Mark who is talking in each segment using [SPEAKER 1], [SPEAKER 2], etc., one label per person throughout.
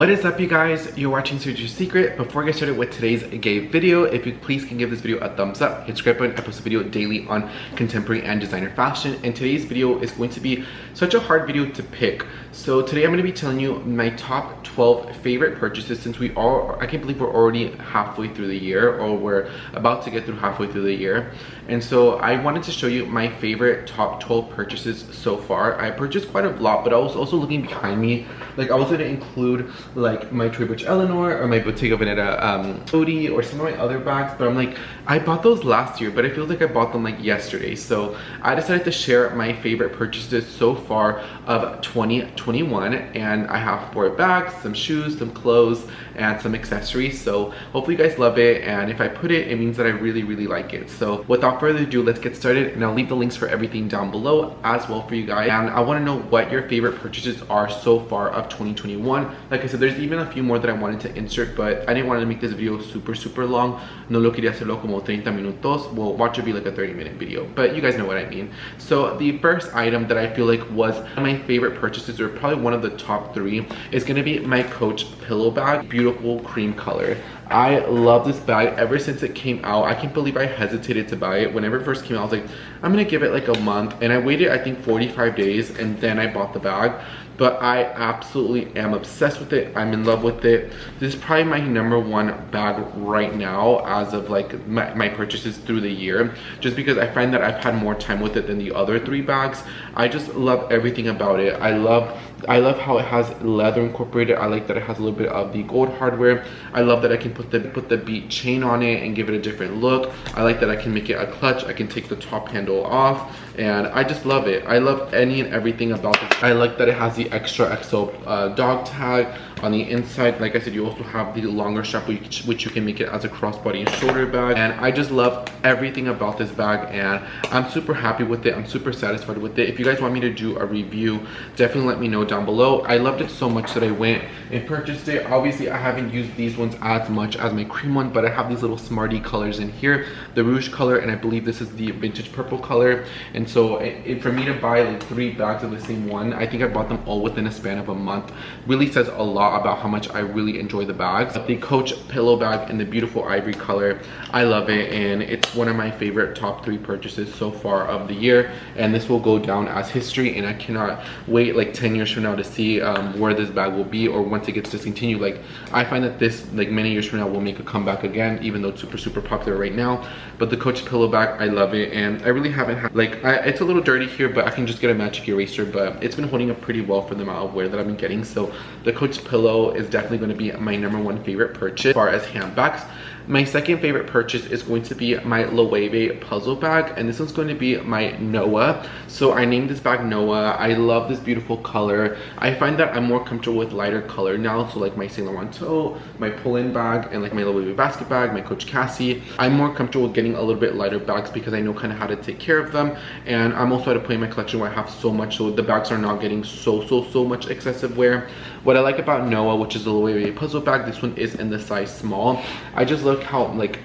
[SPEAKER 1] What is up, you guys? You're watching Sergio's Secret. Before I get started with today's gay video, if you please can give this video a thumbs up, hit subscribe button. I post a video daily on contemporary and designer fashion, and today's video is going to be such a hard video to pick. So today I'm going to be telling you my top 12 favorite purchases, since I can't believe we're already halfway through the year, or we're about to get through halfway through the year. And so I wanted to show you my favorite top 12 purchases so far. I purchased quite a lot, but I was also looking behind me. Like, I was going to include like my Birch Eleanor or my Bottega Veneta hoodie or some of my other bags, but I'm like, I bought those last year, but it feels like I bought them like yesterday. So I decided to share my favorite purchases so far of 2021, and I have 4 bags, some shoes, some clothes, and some accessories. So hopefully you guys love it, and if I put it, it means that I really like it. So without further ado, let's get started, and I'll leave the links for everything down below as well for you guys. And I want to know what your favorite purchases are so far of 2021. Like I said, there's even a few more that I wanted to insert, but I didn't want to make this video super long. No lo quería hacerlo como 30 minutos. Well, watch it be like a 30-minute video, but you guys know what I mean. So the first item that I feel like was my favorite purchases, or probably one of the top 3, is going to be my Coach pillow bag. Beautiful cream color. I love this bag ever since it came out. I can't believe I hesitated to buy it. Whenever it first came out, I was like, I'm gonna give it like a month, and I waited I think 45 days, and then I bought the bag. But I absolutely am obsessed with it. I'm in love with it. This is probably my #1 bag right now as of like my purchases through the year, just because I find that I've had more time with it than the other 3 bags. I just love everything about it. I love how it has leather incorporated. I like that it has a little bit of the gold hardware. I love that I can put the bead chain on it and give it a different look. I like that I can make it a clutch. I can take the top handle off, and I just love it. I love any and everything about it. I like that it has the extra XO dog tag on the inside. Like I said, you also have the longer strap, which you can make it as a crossbody and shoulder bag. And I just love everything about this bag, and I'm super happy with it. I'm super satisfied with it. If you guys want me to do a review, definitely let me know down below. I loved it so much that I went and purchased it. Obviously, I haven't used these ones as much as my cream one, but I have these little smarty colors in here, the rouge color, and I believe this is the vintage purple color. And so for me to buy like 3 bags of the same one, I think I bought them all within a span of a month. Really says a lot about how much I really enjoy the bags. The Coach pillow bag in the beautiful ivory color, I love it, and it's one of my favorite top 3 purchases so far of the year. And this will go down as history, and I cannot wait like 10 years from now to see where this bag will be, or once it gets discontinued. Like, I find that this, like, many years from now will make a comeback again, even though it's super popular right now. But the Coach pillow bag, I love it, and I really haven't had, like, it's a little dirty here, but I can just get a magic eraser, but it's been holding up pretty well for the amount of wear that I've been getting. So the Coach pillow is definitely going to be my #1 favorite purchase. As far as handbags, my second favorite purchase is going to be my Loewe puzzle bag, and this one's going to be my Noah. So I named this bag Noah. I love this beautiful color. I find that I'm more comfortable with lighter color now, so like my Saint Laurent tote, my pull-in bag, and like my Loewe basket bag, my Coach Cassie. I'm more comfortable with getting a little bit lighter bags because I know kind of how to take care of them, and I'm also at a point in my collection where I have so much, so the bags are not getting so much excessive wear. What I like about Noah, which is the Loewe puzzle bag, this one is in the size small. I just look how, like,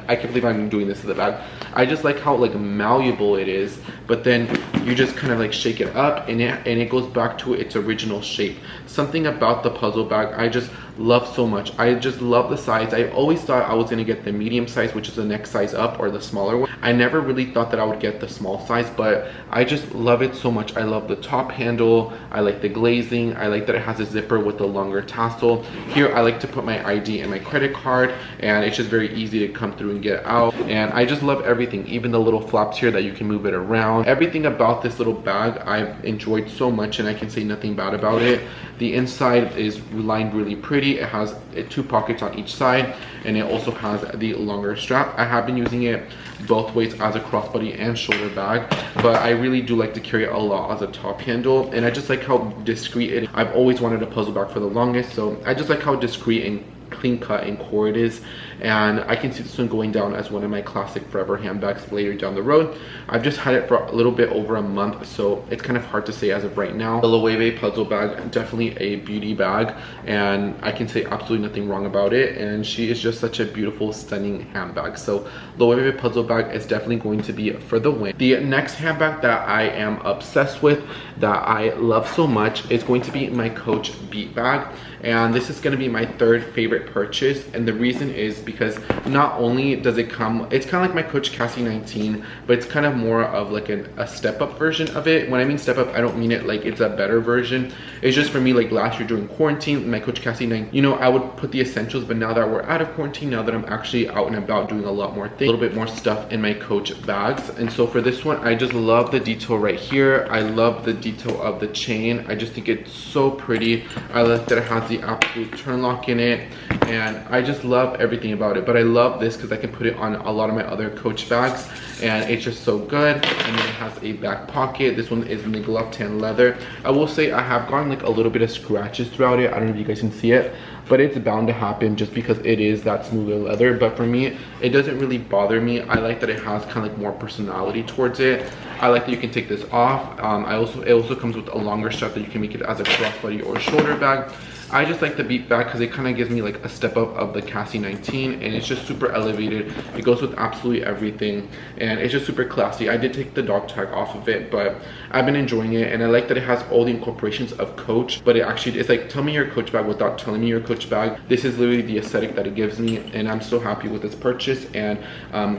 [SPEAKER 1] I can't believe I'm doing this to the bag. I just like how like malleable it is, but then you just kind of like shake it up, and it goes back to its original shape. Something about the puzzle bag I just love so much. I just love the size. I always thought I was gonna get the medium size, which is the next size up, or the smaller one. I never really thought that I would get the small size, but I just love it so much. I love the top handle. I like the glazing. I like that it has a zipper with a longer tassel. Here I like to put my ID and my credit card, and it's just very easy to come through and get out. And I just love everything, even the little flaps here that you can move it around. Everything about this little bag I've enjoyed so much, and I can say nothing bad about it. The inside is lined really pretty. It has 2 pockets on each side, and it also has the longer strap. I have been using it both ways as a crossbody and shoulder bag, but I really do like to carry it a lot as a top handle, and I just like how discreet it is. I've always wanted a puzzle bag for the longest, so I just like how discreet and clean cut and core it is, and I can see this one going down as one of my classic forever handbags later down the road. I've just had it for a little bit over a month, so it's kind of hard to say as of right now. The Loewe puzzle bag, definitely a beauty bag, and I can say absolutely nothing wrong about it, and she is just such a beautiful, stunning handbag. So Loewe puzzle bag is definitely going to be for the win. The next handbag that I am obsessed with, that I love so much, is going to be my Coach Beatback. and this is going to be my third favorite purchase. And the reason is because not only does it come, it's kind of like my Coach Cassie 19, but it's kind of more of like a step up version of it. When I mean step up, I don't mean it like it's a better version. It's just for me, like last year during quarantine, my Coach Cassie 19, you know, I would put the essentials, but now that we're out of quarantine, now that I'm actually out and about doing a lot more things, a little bit more stuff in my Coach bags. And so for this one, I just love the detail right here. I love the detail of the chain. I just think it's so pretty. I like that it has the absolute turn lock in it, and I just love everything about it. But I love this because I can put it on a lot of my other Coach bags, and it's just so good. And then it has a back pocket. This one is in the glove tan leather. I will say I have gotten like a little bit of scratches throughout it. I don't know if you guys can see it, but it's bound to happen just because it is that smoother leather. But for me, it doesn't really bother me. I like that it has kind of like more personality towards it. I like that you can take this off. It also comes with a longer strap that you can make it as a crossbody or shoulder bag. I just like the Beatback because it kind of gives me like a step up of the Cassie 19, and it's just super elevated. It goes with absolutely everything, and it's just super classy. I did take the dog tag off of it, but I've been enjoying it, and I like that it has all the incorporations of Coach, but it's like, tell me your Coach bag without telling me your Coach bag. This is literally the aesthetic that it gives me, and I'm so happy with this purchase. And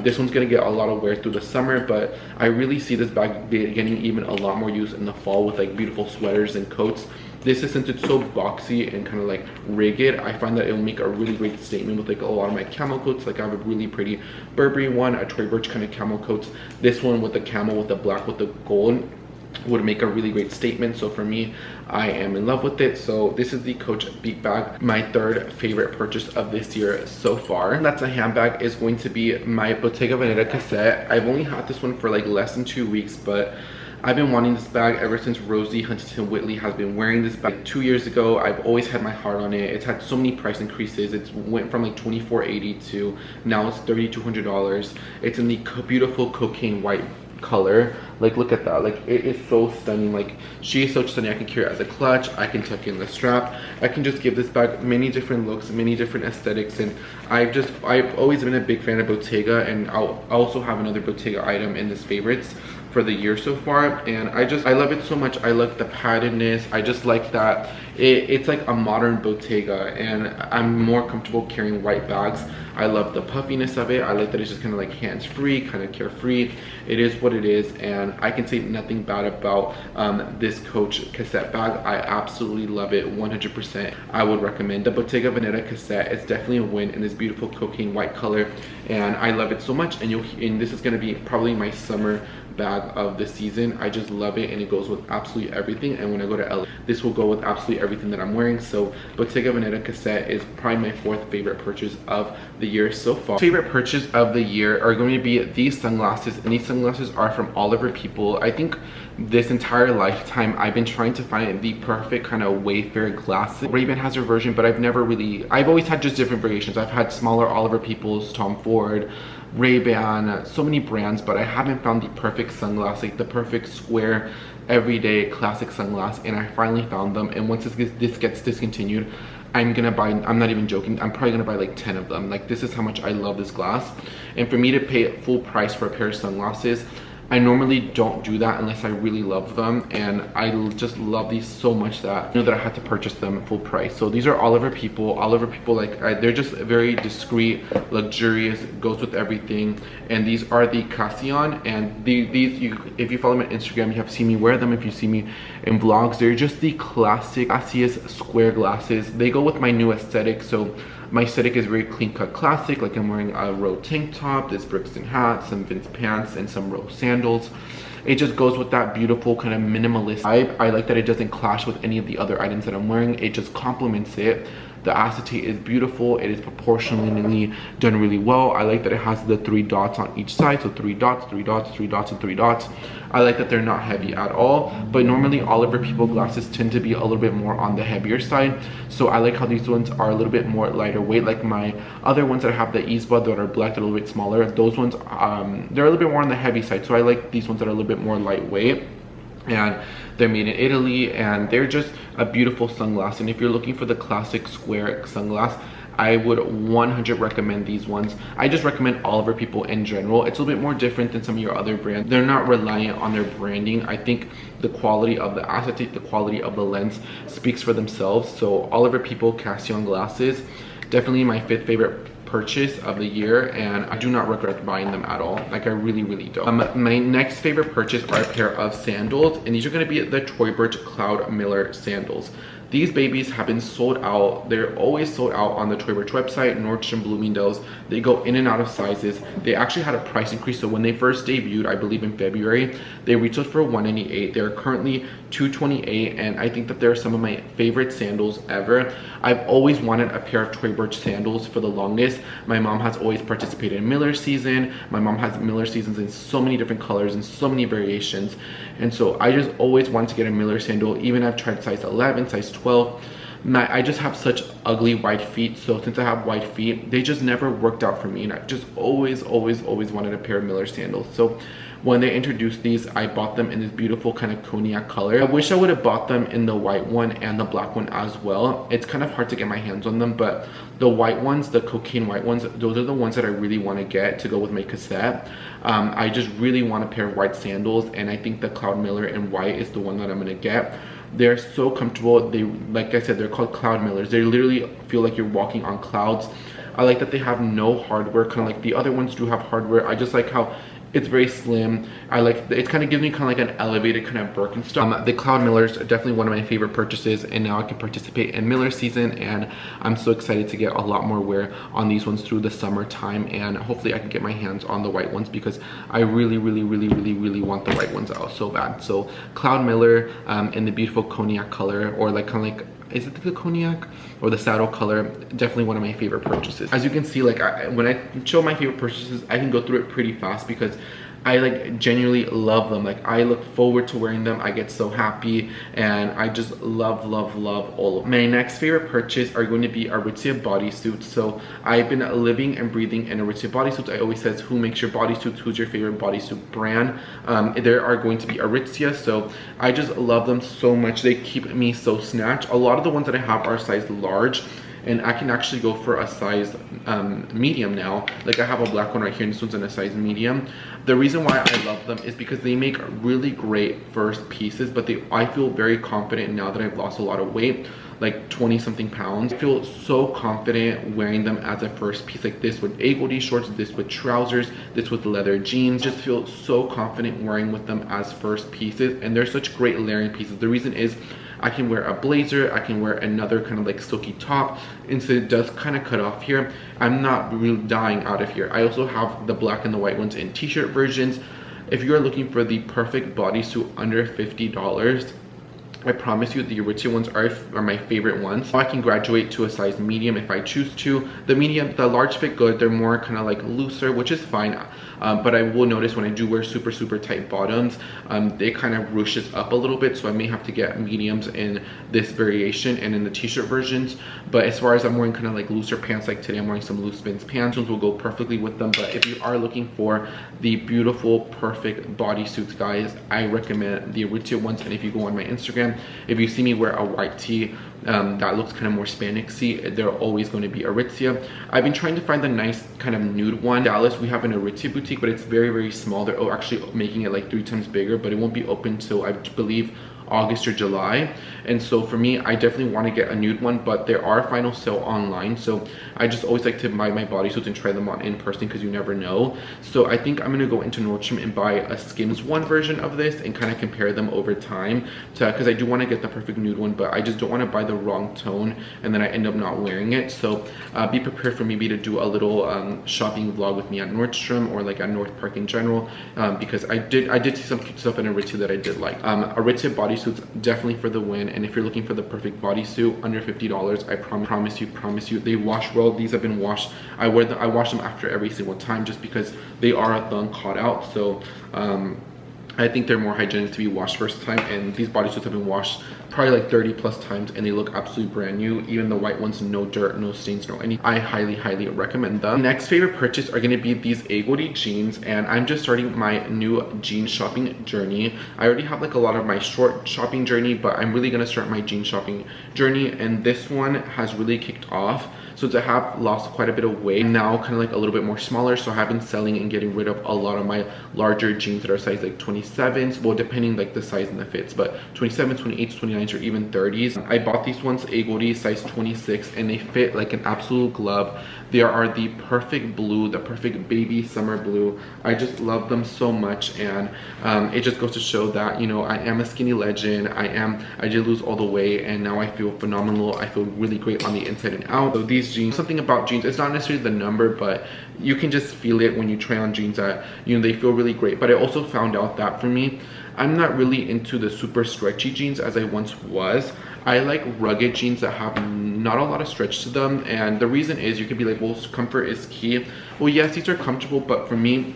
[SPEAKER 1] this one's gonna get a lot of wear through the summer, but I really see this bag getting even a lot more use in the fall with like beautiful sweaters and coats. This is, since it's so boxy and kind of like ragged, I find that it will make a really great statement with like a lot of my camo coats. Like I have a really pretty Burberry one, a Tory Birch kind of camo coats. This one with the camo with the black with the gold would make a really great statement. So for me, I am in love with it. So this is the Coach Beatback, my third favorite purchase of this year so far. And that's a handbag, is going to be my Bottega Veneta cassette. I've only had this one for like less than 2 weeks, but I've been wanting this bag ever since Rosie Huntington Whiteley has been wearing this bag 2 years ago. I've always had my heart on it. It's had so many price increases. It went from like $24.80 to now it's $3,200. It's in the beautiful cocaine white color. Like, look at that. Like, it is so stunning. Like, she is so stunning. I can carry it as a clutch. I can tuck in the strap. I can just give this bag many different looks, many different aesthetics. And I've always been a big fan of Bottega, and I'll also have another Bottega item in this favorites for the year so far. And I love it so much. I love the paddedness. I just like that it's like a modern Bottega, and I'm more comfortable carrying white bags. I love the puffiness of it. I like that it's just kind of like hands-free, kind of carefree. It is what it is, and I can say nothing bad about this Coach cassette bag. I absolutely love it 100%. I would recommend the Bottega Veneta cassette. It's definitely a win in this beautiful cocaine white color, and I love it so much. And this is going to be probably my summer bag of the season. I just love it, and it goes with absolutely everything. And when I go to LA, this will go with absolutely everything that I'm wearing. So Bottega Veneta cassette is probably my fourth favorite purchase of the year so far. Favorite purchase of the year are going to be these sunglasses, and these sunglasses are from Oliver People. I think this entire lifetime I've been trying to find the perfect kind of Wayfair glasses. Ray-Ban has their version, but I've always had just different variations. I've had smaller Oliver Peoples, Tom Ford, Ray-Ban, so many brands, but I haven't found the perfect sunglass, like the perfect square everyday classic sunglass, and I finally found them. And once this gets discontinued, I'm gonna buy, I'm not even joking, I'm probably gonna buy like 10 of them. Like, this is how much I love this glass. And for me to pay full price for a pair of sunglasses, I normally don't do that unless I really love them, and I just love these so much that I know that I had to purchase them full price. So these are Oliver People. Oliver People, like, they're just very discreet, luxurious, goes with everything. And these are the Cassion, and if you follow me on Instagram, you have seen me wear them. If you see me in vlogs, they're just the classiest square glasses. They go with my new aesthetic. So my aesthetic is very clean cut classic. Like, I'm wearing a Rose tank top, this Brixton hat, some Vince pants, and some Rose sandals. It just goes with that beautiful kind of minimalist vibe. I like that it doesn't clash with any of the other items that I'm wearing. It just complements it. The acetate is beautiful. It is proportionally done really well. I like that it has the 3 dots on each side. So 3 dots, 3 dots, 3 dots, and 3 dots. I like that they're not heavy at all. But normally Oliver People glasses tend to be a little bit more on the heavier side. So I like how these ones are a little bit more lighter weight. Like my other ones that have the Isabel that are black, that are a little bit smaller. Those ones, they're a little bit more on the heavy side. So I like these ones that are a little bit more lightweight. And they're made in Italy, and they're just a beautiful sunglass. And if you're looking for the classic square sunglass, I would 100 recommend these ones. I just recommend Oliver People in general. It's a little bit more different than some of your other brands. They're not reliant on their branding. I think the quality of the acetate, the quality of the lens speaks for themselves. So Oliver People Castillon glasses, definitely my 5th favorite purchase of the year, and I do not regret buying them at all. Like, I really don't. My next favorite purchase are a pair of sandals, and these are going to be the Tory Burch Cloud Miller sandals. These babies have been sold out. They're always sold out on the Tory Burch website, Nordstrom, Bloomingdale's. They go in and out of sizes. They actually had a price increase. So when they first debuted, I believe in February, they retailed for $198. They're currently $228, and I think that they're some of my favorite sandals ever. I've always wanted a pair of Tory Burch sandals for the longest. My mom has always participated in Miller season. My mom has Miller seasons in so many different colors and so many variations. And so I just always wanted to get a Miller sandal. Even I've tried size 11, size 12. I just have such ugly white feet, so since I have white feet, they just never worked out for me, and I just always wanted a pair of Miller sandals. So when they introduced these, I bought them in this beautiful kind of cognac color. I wish I would have bought them in the white one and the black one as well. It's kind of hard to get my hands on them, but the white ones, the cocaine white ones, those are the ones that I really want to get to go with my cassette. I just really want a pair of white sandals, and I think the Cloud Miller in white is the one that I'm going to get. They're so comfortable. They, like I said, they're called Cloud Millers. They literally feel like you're walking on clouds. I like that they have no hardware, kind of like the other ones do have hardware. I just like how it's very slim. I like it, kind of gives me kind of like an elevated kind of Birkenstock. The Cloud Millers are definitely one of my favorite purchases, and now I can participate in Miller season, and I'm so excited to get a lot more wear on these ones through the summertime, and hopefully I can get my hands on the white ones because I really want the white ones out so bad. So Cloud Miller in the beautiful cognac color, or like kind of like, is it the cognac or the saddle color? Definitely one of my favorite purchases. As you can see, like when I show my favorite purchases, I can go through it pretty fast because I like genuinely love them. Like, I look forward to wearing them. I get so happy, and I just love all of them. My next favorite purchase are going to be Aritzia bodysuits. So I've been living and breathing in Aritzia bodysuits. I always says, who makes your bodysuits? Who's your favorite bodysuit brand? There are going to be Aritzia. So I just love them so much. They keep me so snatched. A lot of the ones that I have are size large, and I can actually go for a size medium now. Like, I have a black one right here, and this one's in a size medium. The reason why I love them is because they make really great first pieces, but I feel very confident now that I've lost a lot of weight, like 20 something pounds. I feel so confident wearing them as a first piece, like this with Eggwood shorts, this with trousers, this with leather jeans. Just feel so confident wearing with them as first pieces, and they're such great layering pieces. The reason is I can wear a blazer, I can wear another kind of like silky top, and so it does kind of cut off here. I'm not really dying out of here. I also have the black and the white ones in t-shirt versions. If you are looking for the perfect bodysuit under $50, I promise you the Aritzia ones are my favorite ones. I can graduate to a size medium if I choose to. The large fit good. They're more kind of like looser, which is fine. But I will notice when I do wear super tight bottoms, they kind of ruches up a little bit. So I may have to get mediums in this variation and in the t-shirt versions. But as far as I'm wearing kind of like looser pants, like today I'm wearing some loose fits pants, those will go perfectly with them. But if you are looking for the beautiful, perfect bodysuits, guys, I recommend the Aritzia ones. And if you go on my Instagram, if you see me wear a white tee that looks kind of more Spandex-y, they're always going to be Aritzia. I've been trying to find the nice kind of nude one. In Dallas, we have an Aritzia boutique, but it's very small. They're actually making it like 3 times bigger, but it won't be open till, I believe, August or July. And so for me, I definitely want to get a nude one, but there are final sale online. So I just always like to buy my bodysuits and try them on in person because you never know. So I think I'm going to go into Nordstrom and buy a Skims 1 version of this and kind of compare them over time, because I do want to get the perfect nude one, but I just don't want to buy the wrong tone and then I end up not wearing it. So be prepared for maybe to do a little shopping vlog with me at Nordstrom or like at North Park in general, because I did see some cute stuff in Aritzia that I did like. Aritzia bodysuits definitely for the win. And if you're looking for the perfect bodysuit under $50, I promise you they wash well. These have been washed. I wash them after every single time just because they are a thong cut out. So I think they're more hygienic to be washed first time, and these bodysuits have been washed probably like 30 plus times and they look absolutely brand new. Even the white ones, no dirt, no stains, no anything. I highly recommend them. Next favorite purchase are going to be these Eggwood jeans, and I'm just starting my new jean shopping journey. I already have like a lot of my short shopping journey, but I'm really going to start my jean shopping journey, and this one has really kicked off. So I have lost quite a bit of weight, now kind of like a little bit more smaller, so I have been selling and getting rid of a lot of my larger jeans that are size like 27s, well depending like the size and the fits, but 27s, 28s, 29s, or even 30s. I bought these ones, Eggwood size 26, and they fit like an absolute glove. They are the perfect blue, the perfect baby summer blue. I just love them so much, and it just goes to show that, you know, I am a skinny legend. I did lose all the weight, and now I feel phenomenal. I feel really great on the inside and out. So these jeans, something about jeans, it's not necessarily the number, but you can just feel it when you try on jeans that, you know, they feel really great. But I also found out that for me, I'm not really into the super stretchy jeans as I once was. I like rugged jeans that have not a lot of stretch to them, and the reason is, you could be like, well, comfort is key. Well, yes, these are comfortable, but for me,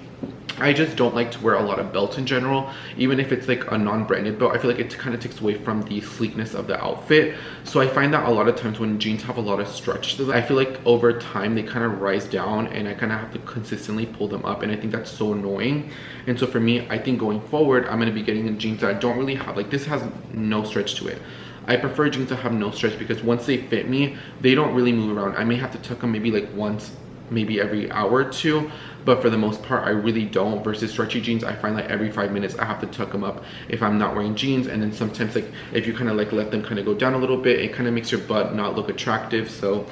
[SPEAKER 1] I just don't like to wear a lot of belts in general. Even if it's like a non-branded belt, I feel like it kind of takes away from the sleekness of the outfit. So I find that a lot of times when jeans have a lot of stretch to them, I feel like over time they kind of rise down, and I kind of have to consistently pull them up, and I think that's so annoying. And so for me, I think going forward, I'm going to be getting in jeans that I don't really have, like this has no stretch to it. I prefer jeans that have no stretch, because once they fit me, they don't really move around. I may have to tuck them maybe like once, maybe every hour or two, but for the most part, I really don't. Versus stretchy jeans, I find like every 5 minutes I have to tuck them up if I'm not wearing jeans. And then sometimes, like if you kind of like let them kind of go down a little bit, it kind of makes your butt not look attractive. So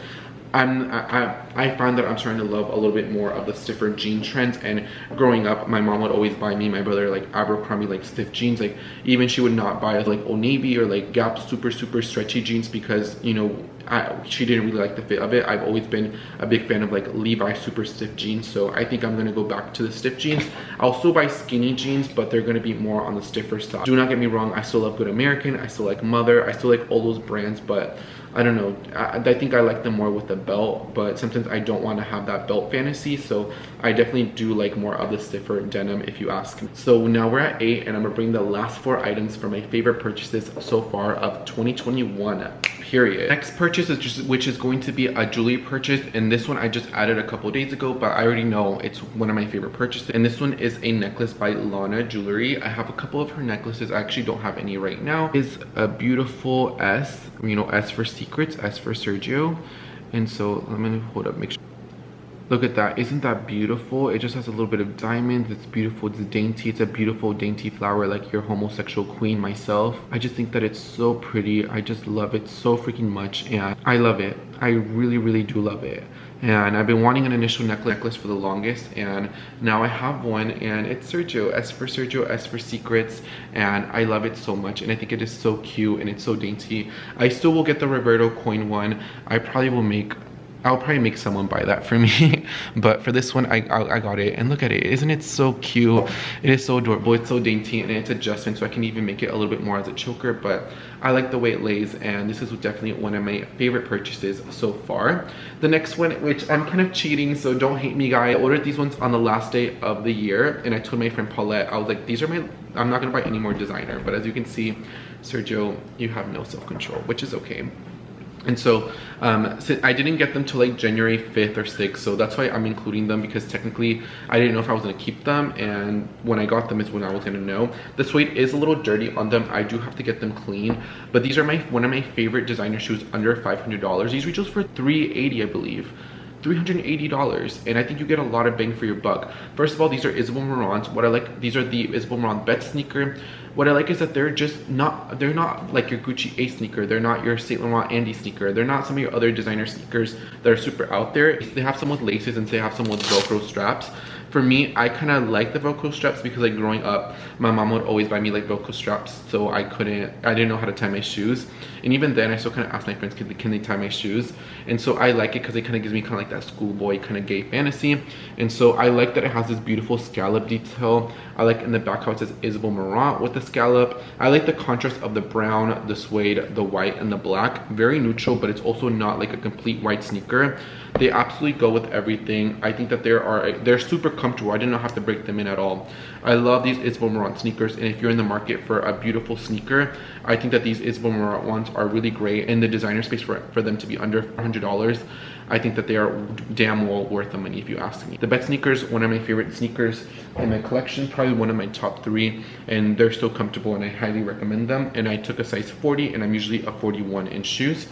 [SPEAKER 1] I find that I'm starting to love a little bit more of the stiffer jean trends. And growing up, my mom would always buy me and my brother like Abercrombie like stiff jeans. Like even she would not buy us like Old Navy or like Gap super stretchy jeans, because, you know, she didn't really like the fit of it. I've always been a big fan of like Levi super stiff jeans, so I think I'm gonna go back to the stiff jeans. I'll still buy skinny jeans, but they're gonna be more on the stiffer side. Do not get me wrong, I still love Good American, I still like Mother, I still like all those brands, but I don't know, I think I like them more with the belt, but sometimes I don't want to have that belt fantasy, so I definitely do like more of the stiffer denim if you ask me. So now we're at 8, and I'm gonna bring the last 4 items for my favorite purchases so far of 2021. Period. Next purchase is which is going to be a jewelry purchase, and this one I just added a couple days ago, but I already know it's one of my favorite purchases. And this one is a necklace by Lana Jewelry. I have a couple of her necklaces. I actually don't have any right now. It's a beautiful S, you know, S for secrets, S for Sergio. And so let me hold up, make sure. Look at that, isn't that beautiful? It just has a little bit of diamonds, it's beautiful, it's dainty, it's a beautiful dainty flower like your homosexual queen myself. I just think that it's so pretty. I just love it so freaking much, and I love it. I really do love it. And I've been wanting an initial necklace for the longest, and now I have one, and it's Sergio, S for Sergio, S for secrets, and I love it so much, and I think it is so cute and it's so dainty. I still will get the Roberto coin one. I'll probably make someone buy that for me, but for this one, I got it, and look at it. Isn't it so cute? It is so adorable. It's so dainty, and it's adjustment, so I can even make it a little bit more as a choker, but I like the way it lays, and this is definitely one of my favorite purchases so far. The next one, which I'm kind of cheating, so don't hate me, guys. I ordered these ones on the last day of the year, and I told my friend Paulette, I was like, these are I'm not gonna buy any more designer, but as you can see, Sergio, you have no self-control, which is okay. And so I didn't get them till like January 5th or 6th, so that's why I'm including them, because technically I didn't know if I was going to keep them, and when I got them is when I was going to know. The suede is a little dirty on them. I do have to get them clean, but these are one of my favorite designer shoes under $500. These retails for $380, I believe. $380, and I think you get a lot of bang for your buck. First of all, these are Isabel Marant. What I like, these are the Isabel Marant Bet sneaker. What I like is that they're not like your Gucci A sneaker. They're not your Saint Laurent Andy sneaker. They're not some of your other designer sneakers that are super out there. They have some with laces and they have some with Velcro straps. For me, I kind of like the Velcro straps because like growing up, my mom would always buy me like Velcro straps, so I didn't know how to tie my shoes. And even then, I still kind of asked my friends, can they tie my shoes? And so I like it because it kind of gives me kind of like that schoolboy kind of gay fantasy. And so I like that it has this beautiful scallop detail. I like in the back how it says Isabel Marant with the scallop. I like the contrast of the brown, the suede, the white, and the black. Very neutral, but it's also not like a complete white sneaker. They absolutely go with everything. I think that they're super comfortable. I did not have to break them in at all. I love these Isabel Marant sneakers, and if you're in the market for a beautiful sneaker, I think that these Isabel Marant ones are really great. In the designer space, for them to be under $100, I think that they are damn well worth the money if you ask me. The Bet sneakers, one of my favorite sneakers in my collection, probably one of my top 3, and they're so comfortable and I highly recommend them. And I took a size 40 and I'm usually a 41 in shoes.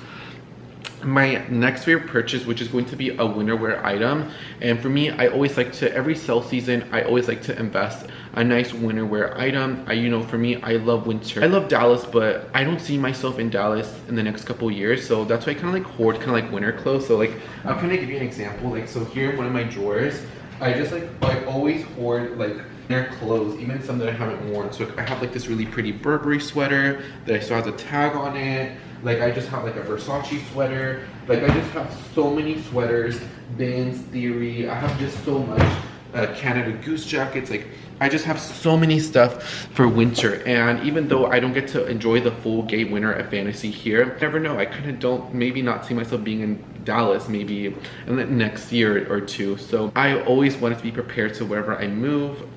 [SPEAKER 1] My next favorite purchase, which is going to be a winter wear item, and for me, I always like to, every sale season, I always like to invest a nice winter wear item. You know, for me, I love winter. I love Dallas, but I don't see myself in Dallas in the next couple years, so that's why I kind of like hoard kind of like winter clothes. So like, I'm trying to give you an example. Like, so here in one of my drawers, I just like always hoard like winter clothes, even some that I haven't worn. So I have like this really pretty Burberry sweater that I still has a tag on it. Like I just have like a Versace sweater. Like I just have so many sweaters, Vans Theory. I have just so much Canada Goose jackets. Like I just have so many stuff for winter. And even though I don't get to enjoy the full gay winter at Fantasy here, I never know. I kind of don't, maybe not see myself being in Dallas maybe in the next year or two. So I always wanted to be prepared to wherever I move.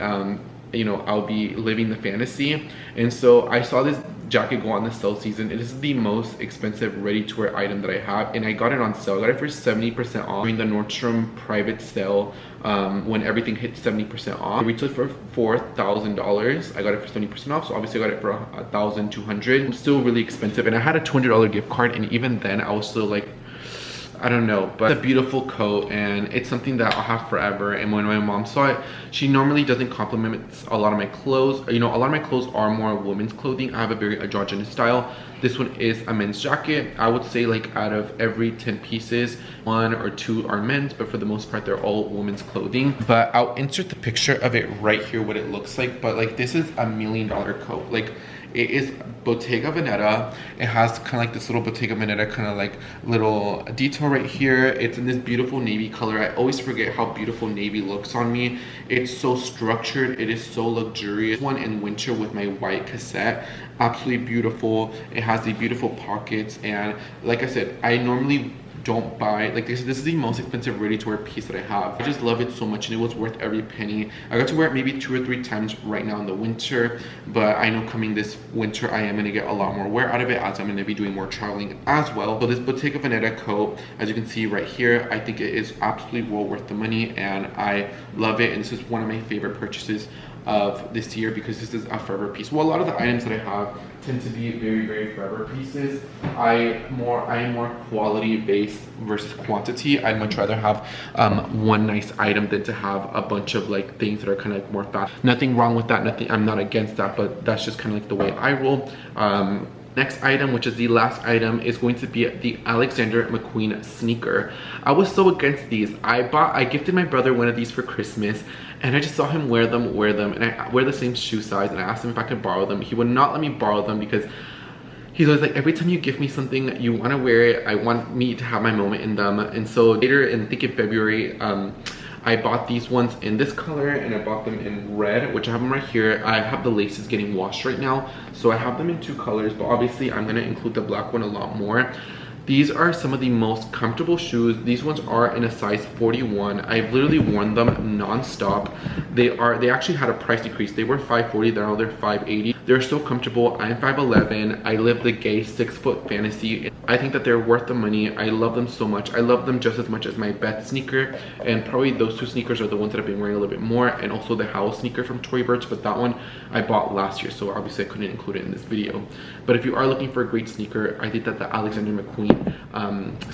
[SPEAKER 1] You know, I'll be living the fantasy. And so I saw this jacket go on the sale season. It is the most expensive ready-to-wear item that I have, and I got it on sale. I got it for 70% off during the Nordstrom private sale when everything hit 70% off. It retailed for $4,000. I got it for 70% off, so obviously I got it for $1,200. It's still really expensive, and I had a $200 gift card, and even then I was still like, I don't know, but it's a beautiful coat and it's something that I'll have forever. And when my mom saw it, she normally doesn't compliment a lot of my clothes. You know, a lot of my clothes are more women's clothing. I have a very androgynous style. This one is a men's jacket. I would say like out of every 10 pieces, 1 or 2 are men's, but for the most part, they're all women's clothing. But I'll insert the picture of it right here, what it looks like. But like, this is $1 million coat. Like, it is Bottega Veneta. It has kind of like this little Bottega Veneta kind of like little detail right here. It's in this beautiful navy color. I always forget how beautiful navy looks on me. It's so structured. It is so luxurious. One in winter with my white cassette. Absolutely beautiful. It has the beautiful pockets, and like I said, I normally don't buy, like this is the most expensive ready-to-wear piece that I have. I just love it so much, and it was worth every penny. I got to wear it maybe 2 or 3 times right now in the winter, but I know coming this winter I am going to get a lot more wear out of it, as I'm going to be doing more traveling as well. So this Bottega Veneta coat, as you can see right here, I think it is absolutely well worth the money, and I love it. And this is one of my favorite purchases of this year because this is a forever piece. Well, a lot of the items that I have tend to be very, very forever pieces. I am more quality based versus quantity. I'd much rather have one nice item than to have a bunch of like things that are kind of like more fast. Nothing wrong with that. Nothing. I'm not against that, but that's just kind of like the way I roll. Next item, which is the last item, is going to be the Alexander McQueen sneaker. I was so against these. I gifted my brother one of these for Christmas, and I just saw him wear them, and I wear the same shoe size, and I asked him if I could borrow them. He would not let me borrow them because he's always like, every time you give me something, you want to wear it. I want me to have my moment in them. And so later, I think in February, I bought these ones in this color, and I bought them in red, which I have them right here. I have the laces getting washed right now, so I have them in 2 colors, but obviously I'm gonna include the black one a lot more. These are some of the most comfortable shoes. These ones are in a size 41. I've literally worn them non-stop. They actually had a price decrease. They were $540, now they're $580. They're so comfortable. I'm 5'11". I live the gay 6-foot fantasy. I think that they're worth the money. I love them so much. I love them just as much as my Beth sneaker, and probably those 2 sneakers are the ones that I've been wearing a little bit more, and also the Howl sneaker from Tory Birch, but that one I bought last year, so obviously I couldn't include it in this video. But if you are looking for a great sneaker, I think that the Alexander McQueen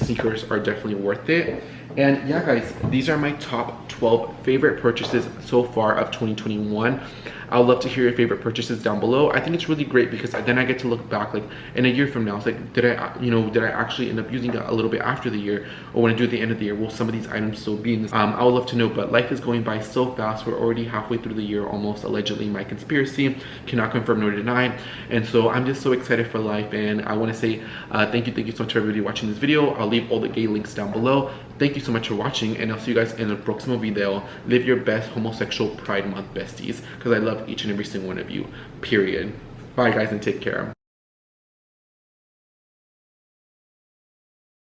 [SPEAKER 1] sneakers are definitely worth it. And yeah, guys, these are my top 12 favorite purchases so far of 2021. I would love to hear your favorite purchases down below. I think it's really great because then I get to look back like in a year from now. It's like, did I actually end up using it a little bit after the year, or when I do at the end of the year, will some of these items still be in this? I would love to know, but life is going by so fast. We're already halfway through the year, almost. Allegedly, my conspiracy, cannot confirm nor deny. And so I'm just so excited for life, and I want to say thank you so much for everybody watching this video. I'll leave all the gay links down below. Thank you so much for watching, and I'll see you guys in the próximo video. Live your best homosexual Pride Month besties, because I love each and every single one of you, period. Bye guys, and take care.